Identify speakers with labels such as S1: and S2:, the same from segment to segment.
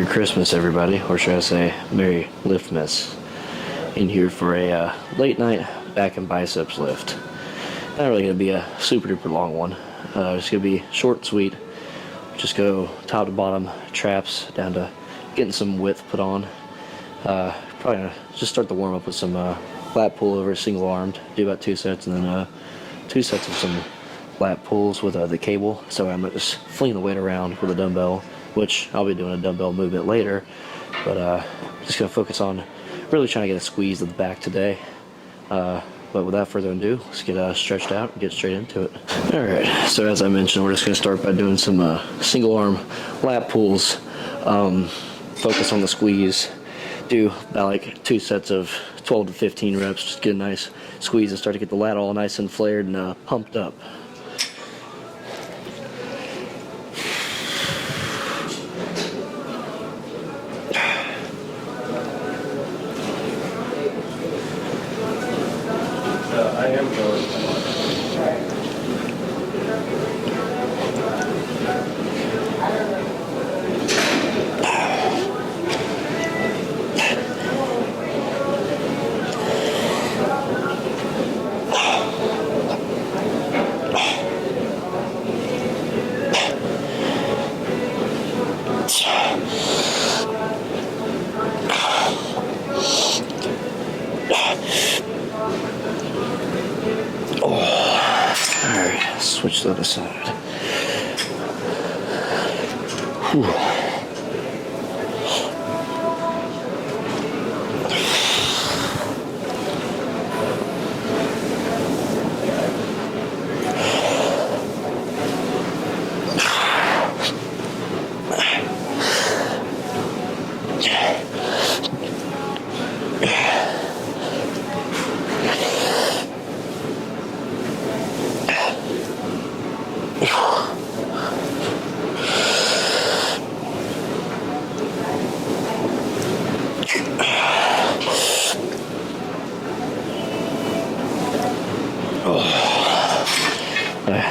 S1: Christmas, everybody, or should I say Merry Liftmas. In here for a late night back and biceps lift. Not really going to be a super duper long one. It's going to be short and sweet. Just go top to bottom, traps down to getting some width put on. Probably going to just start the warm up with some lat pull over single armed. Do about 2 sets, and then 2 sets of some lat pulls with the cable. So I'm just flinging the weight around with a dumbbell, which I'll be doing a dumbbell movement later. But just going to focus on really trying to get a squeeze of the back today. But without further ado, let's get stretched out and get straight into it. Alright, so as I mentioned, we're just going to start by doing some single arm lat pulls. Focus on the squeeze. Do about like 2 sets of 12 to 15 reps. Just get a nice squeeze and start to get the lat all nice and flared and pumped up.
S2: I am going.
S1: Alright, switch to the other side. Whew.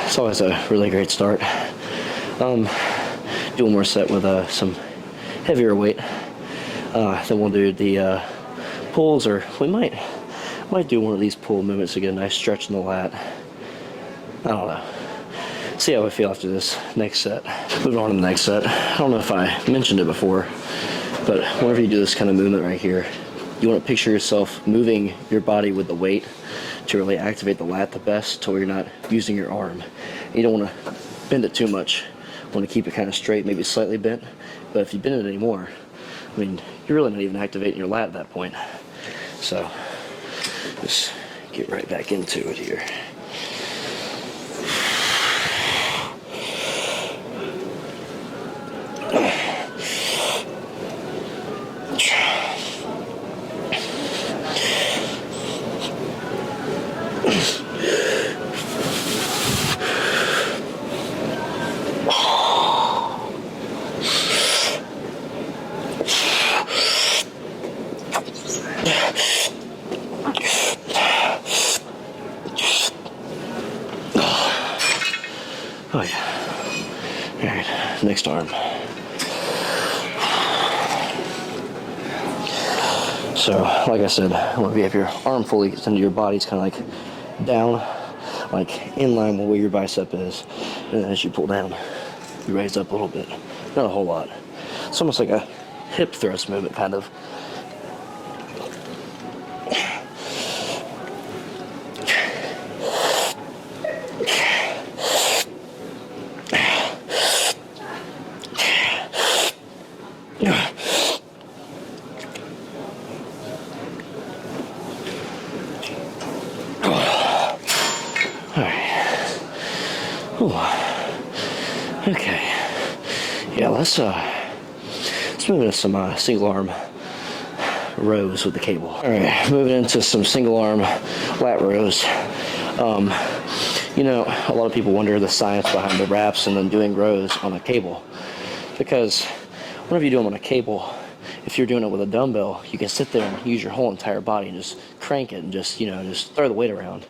S1: It's always a really great start. Do one more set with some heavier weight. Then we'll do the pulls, or we might do one of these pull movements to get a nice stretch in the lat. I don't know. See how I feel after this next set. Moving on to the next set. I don't know if I mentioned it before, but whenever you do this kind of movement right here, you want to picture yourself moving your body with the weight to really activate the lat the best, to where you're not using your arm. You don't want to bend it too much. You want to keep it kind of straight, maybe slightly bent. But if you bend it anymore, I mean, you're really not even activating your lat at that point. So just get right back into it here. Oh yeah. Alright, next arm. So, like I said, whenever you have your arm fully gets into your body, it's kind of like down, like in line with where your bicep is. And then as you pull down, you raise up a little bit. Not a whole lot. It's almost like a hip thrust movement, kind of. Okay, yeah, let's move into some single arm rows with the cable. All right, moving into some single arm lat rows. You know, a lot of people wonder the science behind the wraps and then doing rows on a cable, because whenever you do them on a cable, if you're doing it with a dumbbell, you can sit there and use your whole entire body and just crank it and just, you know, just throw the weight around.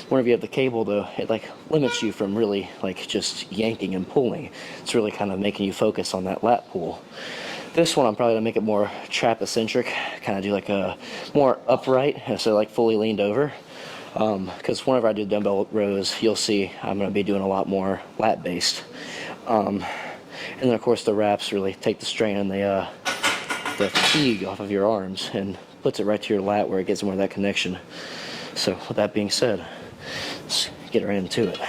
S1: Whenever you have the cable, though, it like limits you from really like just yanking and pulling. It's really kind of making you focus on that lat pull. This one I'm probably gonna make it more trap-eccentric, kind of do like a more upright instead of like fully leaned over. Because whenever I do dumbbell rows, you'll see I'm gonna be doing a lot more lat based. And then of course the wraps really take the strain and the fatigue off of your arms and puts it right to your lat where it gets more of that connection. So with that being said, let's get right into it.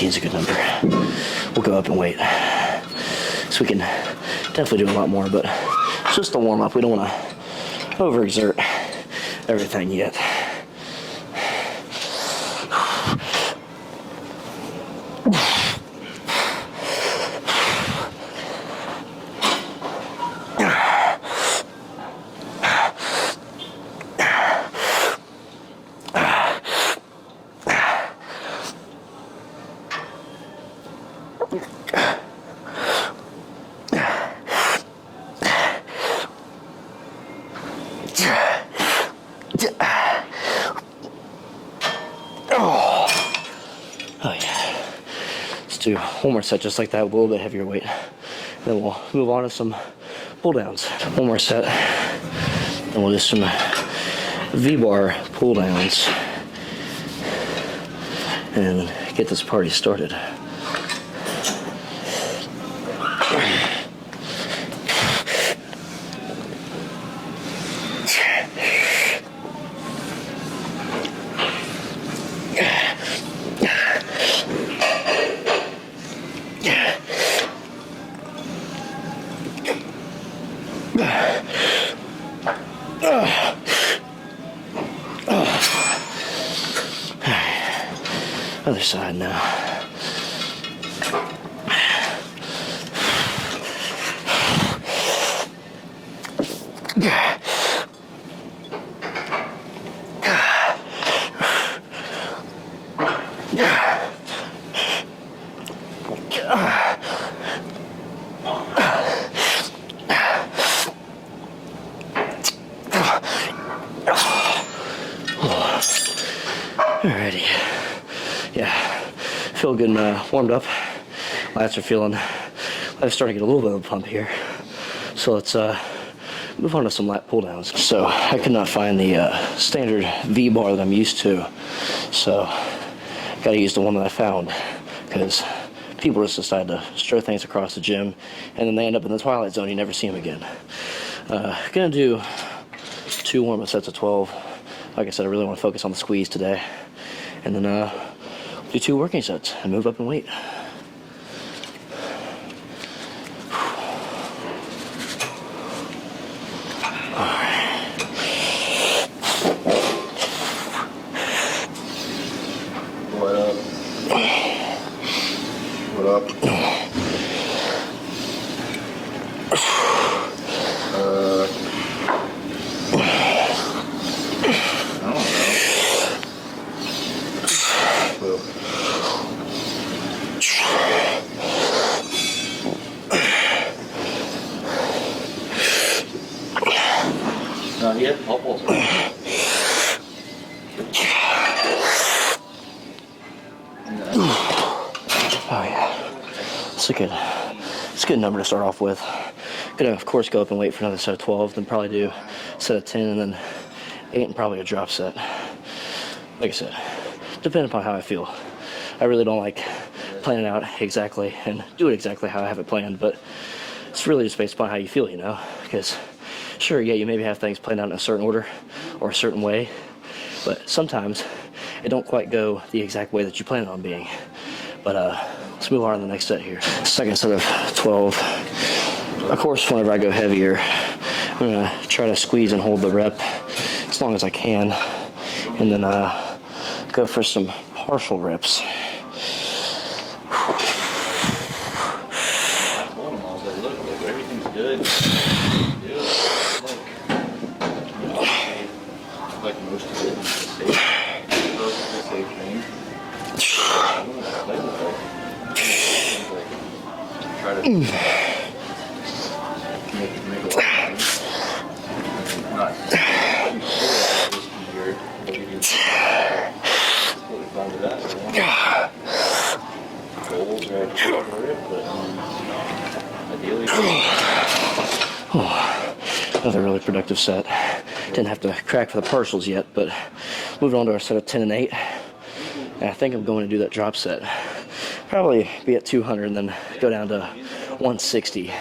S1: Is a good number. We'll go up and wait. So we can definitely do a lot more, but it's just a warm up. We don't want to overexert everything yet. Oh yeah. Let's do one more set just like that, a little bit heavier weight. Then we'll move on to some pull downs. One more set. Then we'll do some V-bar pull downs. And get this party started. Other side now. Alrighty. Yeah, feel good and warmed up. Lats are feeling, I'm starting to get a little bit of a pump here. So let's move on to some lat pull downs. So I could not find the standard V-bar that I'm used to. So gotta use the one that I found because people just decide to throw things across the gym and then they end up in the twilight zone. You never see them again. Gonna do 2 warm-up sets of 12. Like I said, I really want to focus on the squeeze today. And then do 2 working sets and move up in weight.
S2: What up? What up? Not yet. I'll pull some.
S1: Oh yeah, it's a good number to start off with. Gonna of course go up and wait for another set of 12, then probably do a set of 10 and then 8 and probably a drop set. Like I said, depending upon how I feel. I really don't like planning out exactly and do it exactly how I have it planned, but it's really just based upon how you feel, you know, because sure, yeah, you maybe have things planned out in a certain order or a certain way, but sometimes it don't quite go the exact way that you plan on being. But let's move on to the next set here. Second set of 12. Of course, whenever I go heavier, I'm gonna try to squeeze and hold the rep as long as I can, and then go for some partial reps.
S2: try to make a lot of not this year. What we found that goals are for it, but ideally.
S1: Another really productive set. Didn't have to crack for the partials yet, but moved on to our set of 10 and 8. And I think I'm going to do that drop set. Probably be at 200 and then go down to 160.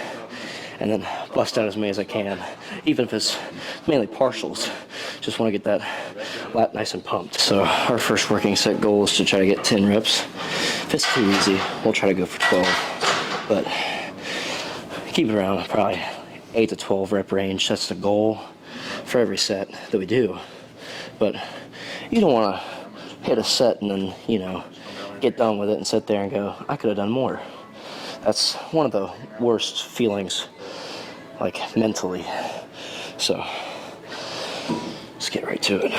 S1: And then bust out as many as I can. Even if it's mainly partials. Just want to get that lat nice and pumped. So our first working set goal is to try to get 10 reps. If it's too easy, we'll try to go for 12. But keep it around probably 8 to 12 rep range. That's the goal for every set that we do. But you don't want to hit a set and then, you know, get done with it and sit there and go, I could have done more. That's one of the worst feelings, like mentally. So let's get right to it.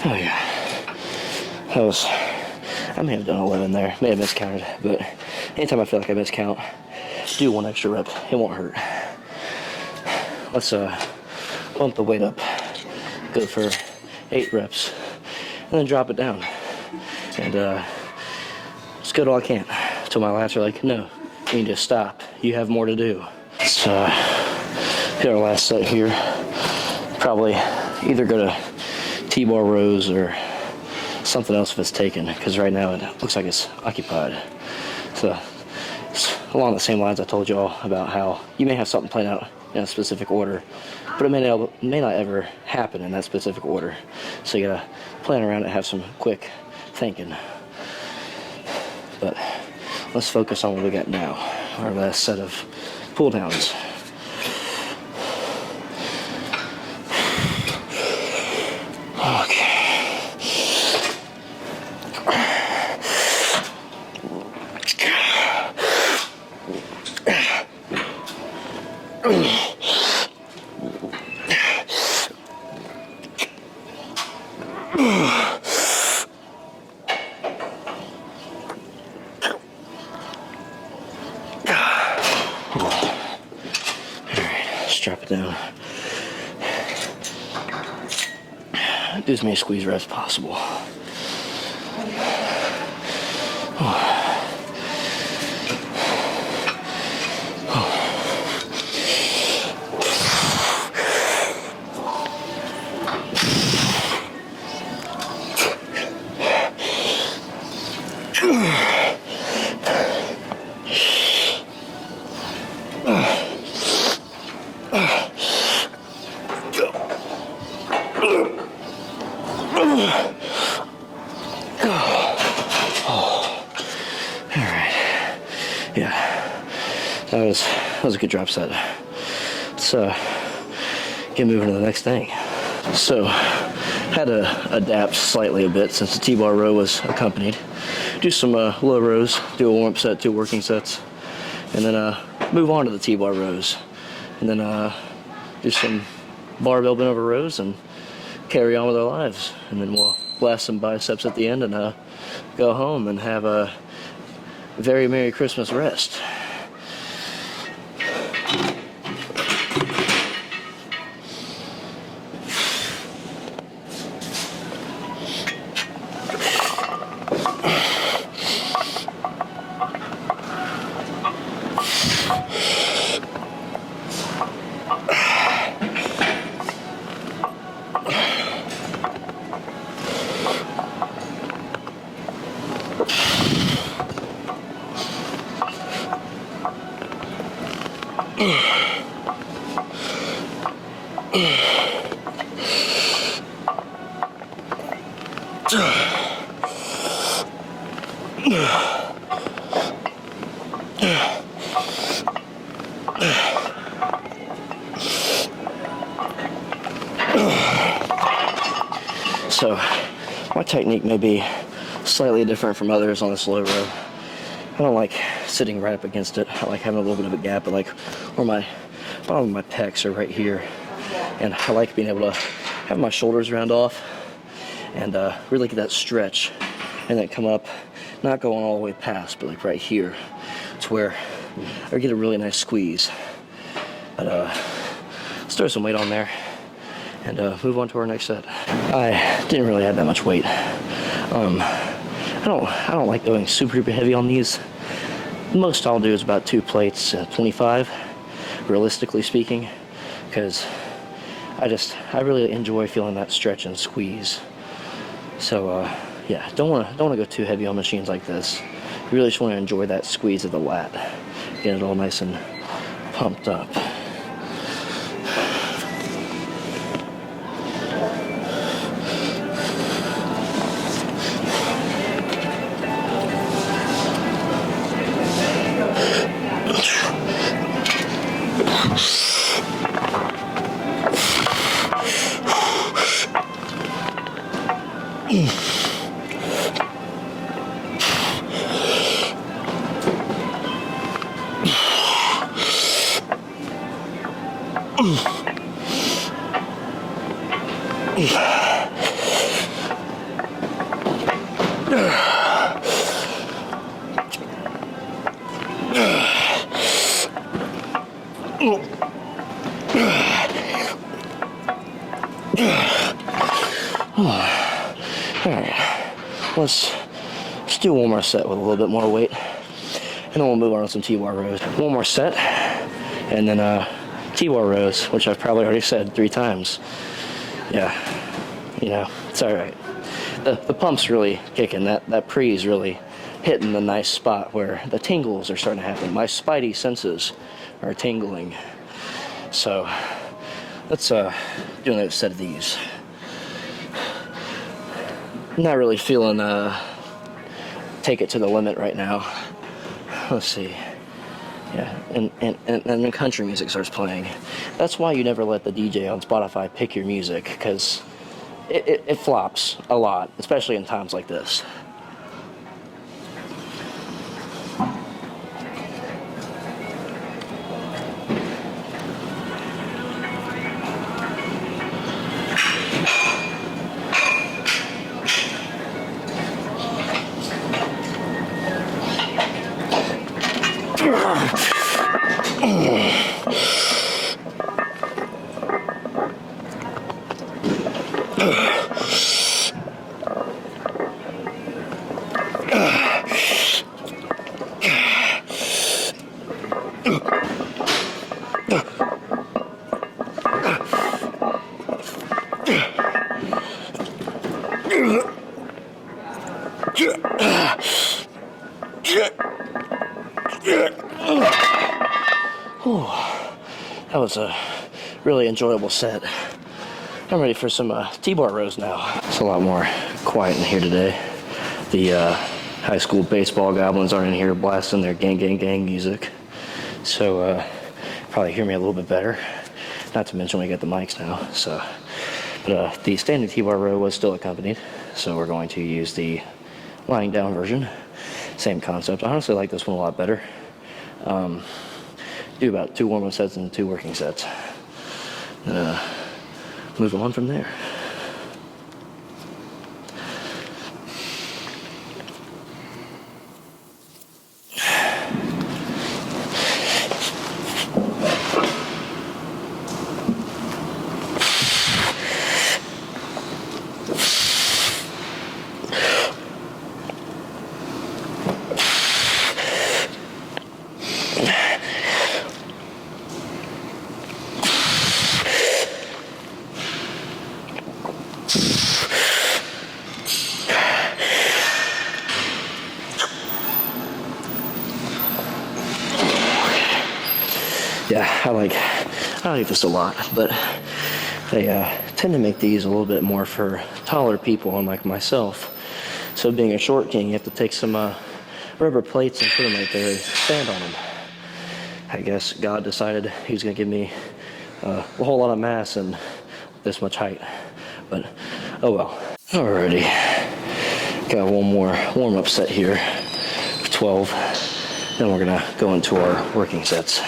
S1: Oh yeah, that was, I may have done 11 there, may have miscounted, but anytime I feel like I miscount, do one extra rep, it won't hurt. Let's bump the weight up, go for 8 reps, and then drop it down, and just go till I can't, till my lats are like, no, you need to stop, you have more to do. Let's hit our last set here, probably either go to TBar Rows or something else if it's taken, because right now it looks like it's occupied. So it's along the same lines I told you all about how you may have something planned out in a specific order, but it may not ever happen in that specific order. So you gotta plan around it, have some quick thinking. But let's focus on what we got now. Our last set of pull downs. Okay. Drop it down. Do as many squeeze reps as possible. Yeah, that was a good drop set. Let's get moving to the next thing. So, had to adapt slightly a bit since the TBar Row was accompanied. Do some low rows, do a warm-up set, 2 working sets, and then move on to the TBar Rows, and then do some barbell bent over rows and carry on with our lives. And then we'll blast some biceps at the end and go home and have a very Merry Christmas rest. So my technique may be slightly different from others on the slow row. I don't like sitting right up against it. I like having a little bit of a gap, but like where my bottom of my pecs are right here, and I like being able to have my shoulders round off and really get that stretch, and then come up, not going all the way past, but like right here. It's where I get a really nice squeeze. But let's throw some weight on there and move on to our next set. I didn't really add that much weight. I don't like going super heavy on these. Most I'll do is about 2 plates at 25, realistically speaking, because I really enjoy feeling that stretch and squeeze. So yeah, don't want to go too heavy on machines like this. You really just want to enjoy that squeeze of the lat, get it all nice and pumped up. Alright, let's do one more set with a little bit more weight, and then we'll move on to some TBar rows. One more set, and then TBar rows, which I've probably already said 3 times. Yeah, you know, it's alright. The pump's really kicking, that pre's really hitting the nice spot where the tingles are starting to happen. My spidey senses are tingling. So let's do another set of these. Not really feeling take it to the limit right now. Let's see. Yeah, and then country music starts playing. That's why you never let the DJ on Spotify pick your music, because it flops a lot, especially in times like this. That was a really enjoyable set. I'm ready for some TBar rows now. It's a lot more quiet in here today. The high school baseball goblins aren't in here blasting their gang gang gang music, so probably hear me a little bit better. Not to mention we got the mics now. So, but the standing TBar row was still accompanied, so we're going to use the lying down version. Same concept. I honestly like this one a lot better. Do about 2 warm-up sets and 2 working sets. Move on from there. Yeah, I like this a lot, but they tend to make these a little bit more for taller people, unlike myself. So being a short king, you have to take some rubber plates and put them right there and stand on them. I guess God decided He's gonna give me a whole lot of mass and this much height. But oh well. Alrighty, got one more warm-up set here, 12. Then we're gonna go into our working sets.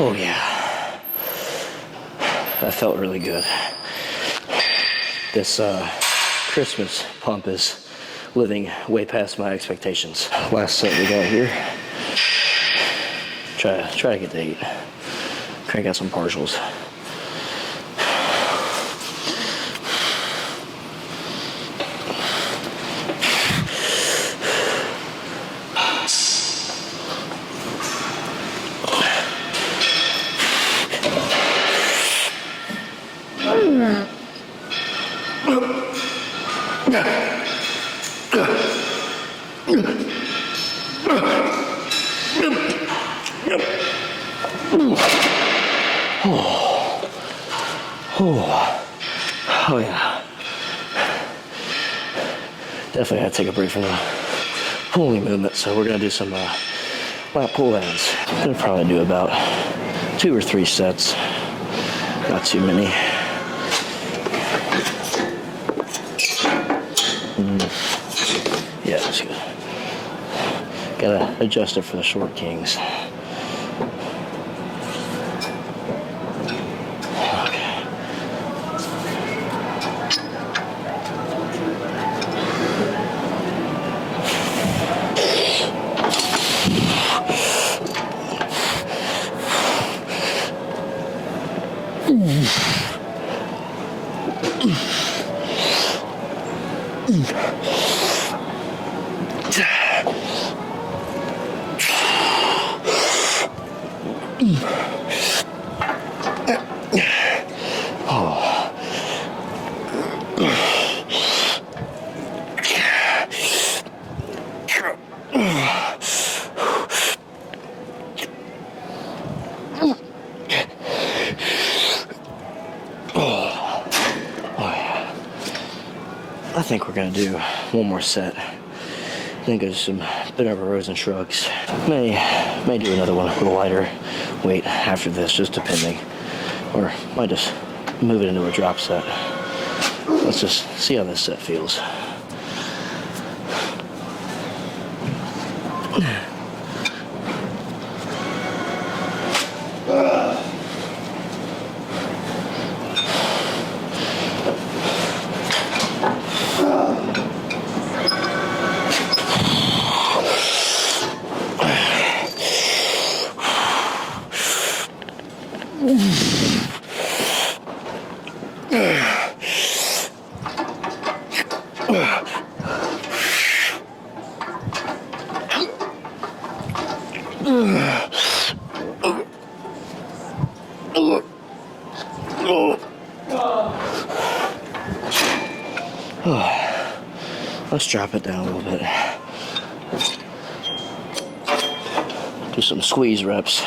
S1: Oh yeah, that felt really good. This Christmas pump is living way past my expectations. Last set we got here. Try to get to 8. Crank out some partials. Oh yeah. Definitely had to take a break from the pulling movement, so we're gonna do some lat pull downs. Gonna probably do about 2 or 3 sets, not too many. Yeah, that's good. Gotta adjust it for the short kings. I think we're gonna do one more set. Then go to some TBar rows and shrugs. May do another one with a lighter weight after this, just depending. Or might just move it into a drop set. Let's just see how this set feels. Let's drop it down a little bit. Do some squeeze reps.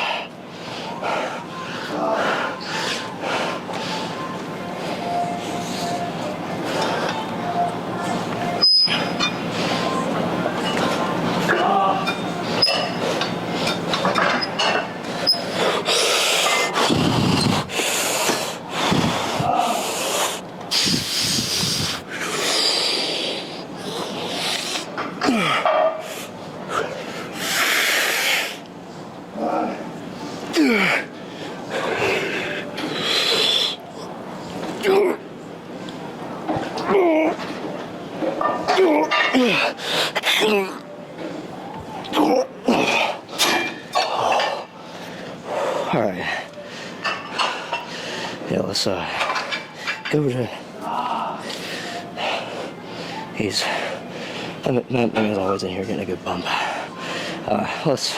S1: Yeah, let's go over to. That man's always in here getting a good bump. Let's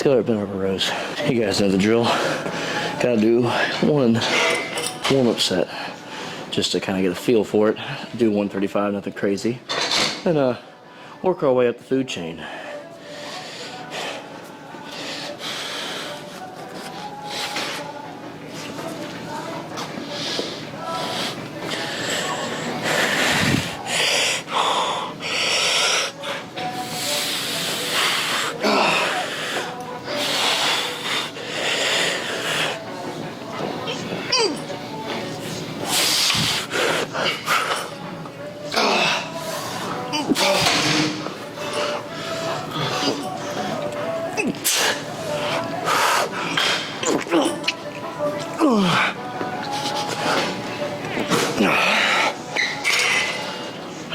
S1: go to Benova Rose. You guys know the drill. Gotta do one warm-up set just to kind of get a feel for it. Do 135, nothing crazy. And work our way up the food chain.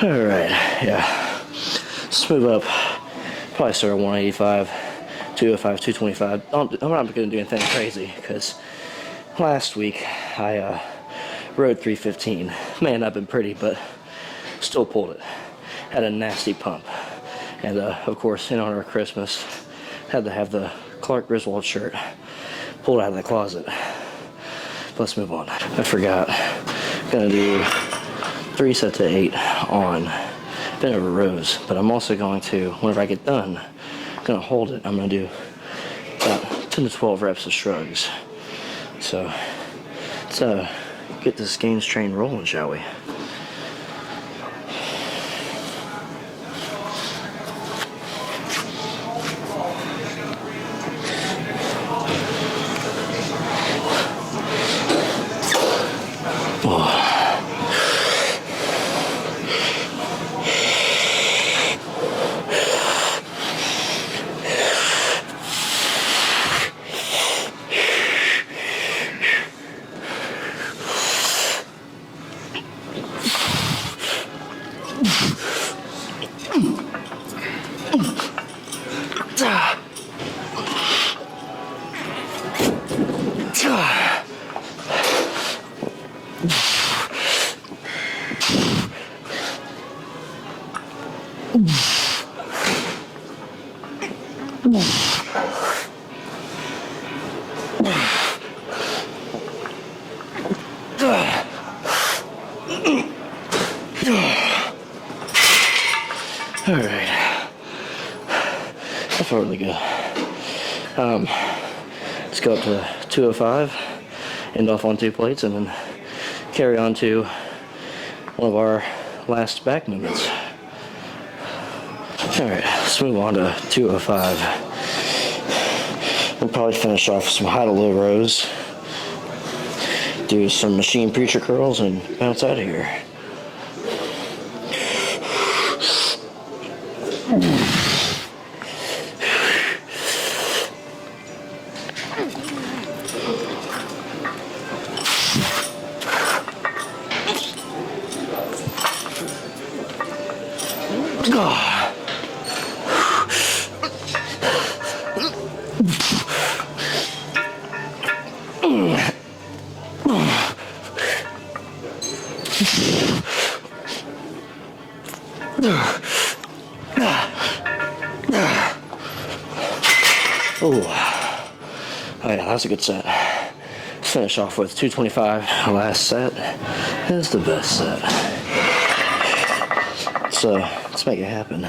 S1: Alright, yeah. Let's move up. Probably start at 185, 205, 225. I'm not going to do anything crazy because last week I rode 315. May not have been pretty, but still pulled it. Had a nasty pump. And of course, in honor of Christmas, had to have the Clark Griswold shirt pulled out of the closet. Let's move on. I forgot. Gonna do 3 sets of 8 on Benova Rows, but I'm also going to, whenever I get done, I'm gonna hold it. I'm gonna do about 10 to 12 reps of shrugs. So let's get this gains train rolling, shall we? Alright, that felt really good. Let's go up to 205, end off on 2 plates, and then carry on to one of our last back movements. Alright, let's move on to 205. We'll probably finish off with some high to low rows, do some machine preacher curls, and bounce out of here. Oh yeah, that's a good set. Let's finish off with 225. Last set is the best set. So let's make it happen.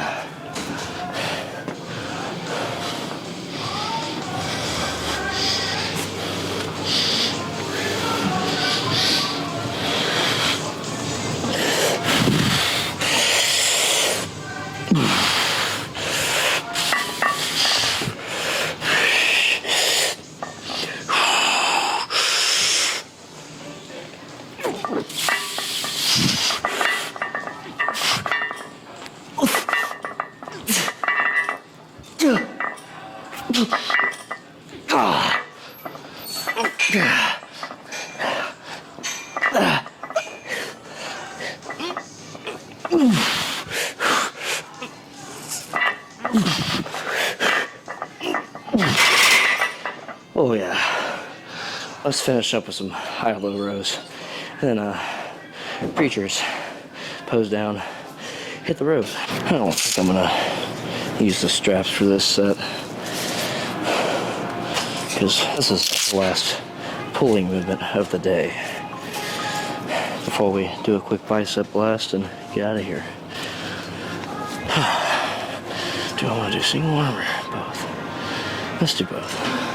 S1: Oh yeah, let's finish up with some high-low rows. And then preachers, pose down, hit the ropes. I don't think I'm gonna use the straps for this set, because this is the last pulling movement of the day before we do a quick bicep blast and get out of here. Do I want to do single arm or both? Let's do both.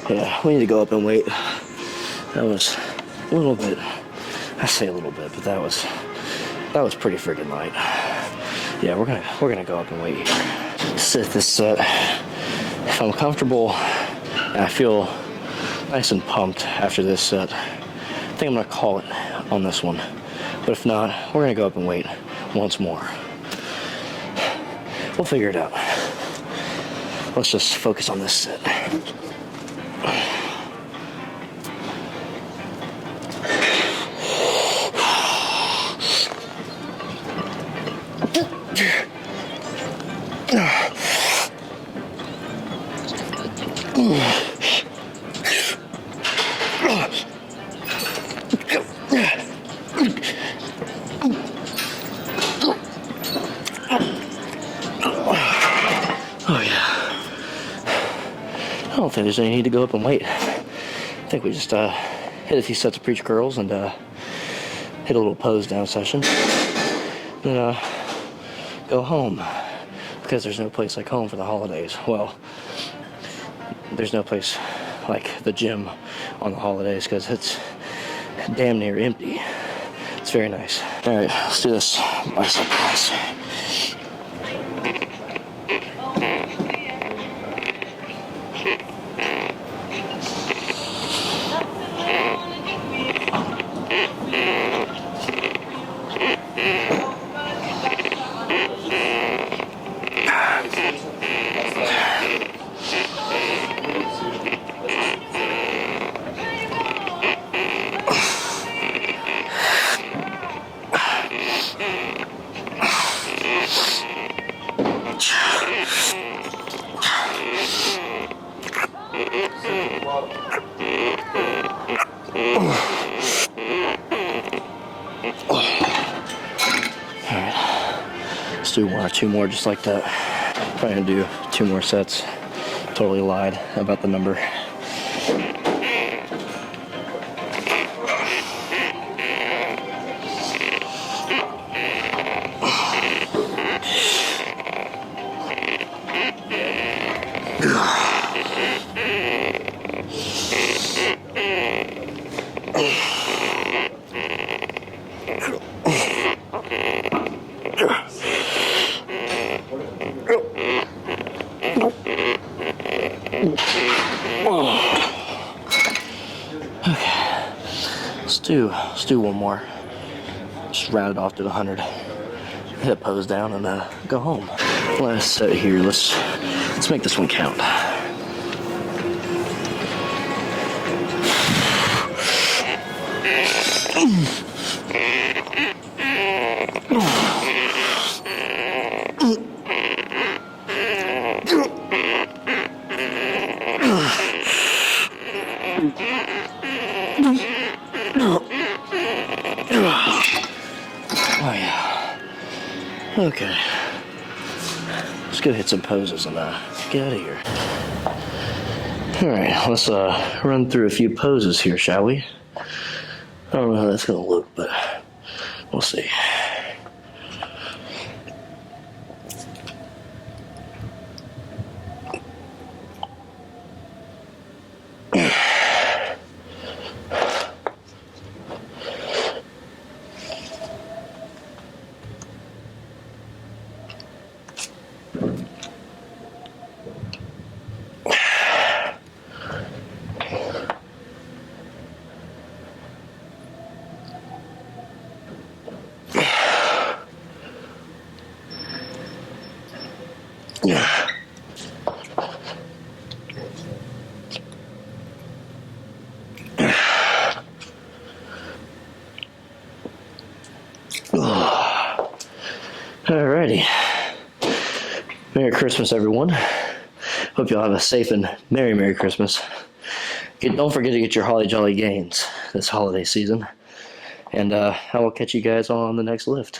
S1: Yeah, we need to go up and weight. That was a little bit, I say a little bit, but that was pretty freaking light. Yeah, we're gonna go up and weight here. Sit this set. If I'm comfortable and I feel nice and pumped after this set, I think I'm gonna call it on this one. But if not, we're gonna go up and weight once more. We'll figure it out. Let's just focus on this set. Oh yeah. I don't think there's any need to go up and wait. I think we just hit a few sets of preach curls and hit a little pose down session. Then go home, because there's no place like home for the holidays. Well, there's no place like the gym on the holidays because it's damn near empty. It's very nice. All right, let's do this bicep press. Do one or two more just like that. Probably gonna do 2 more sets. Totally lied about the number. Let's do one more. Just round it off to the 100. Hit a pose down and go home. Last set here. Let's make this one count. Oh yeah. Okay. Let's go hit some poses and get out of here. Alright, let's run through a few poses here, shall we? I don't know how that's gonna look, but we'll see. Christmas, everyone. Hope y'all have a safe and Merry Christmas. Don't forget to get your Holly Jolly gains this holiday season. And I will catch you guys on the next lift.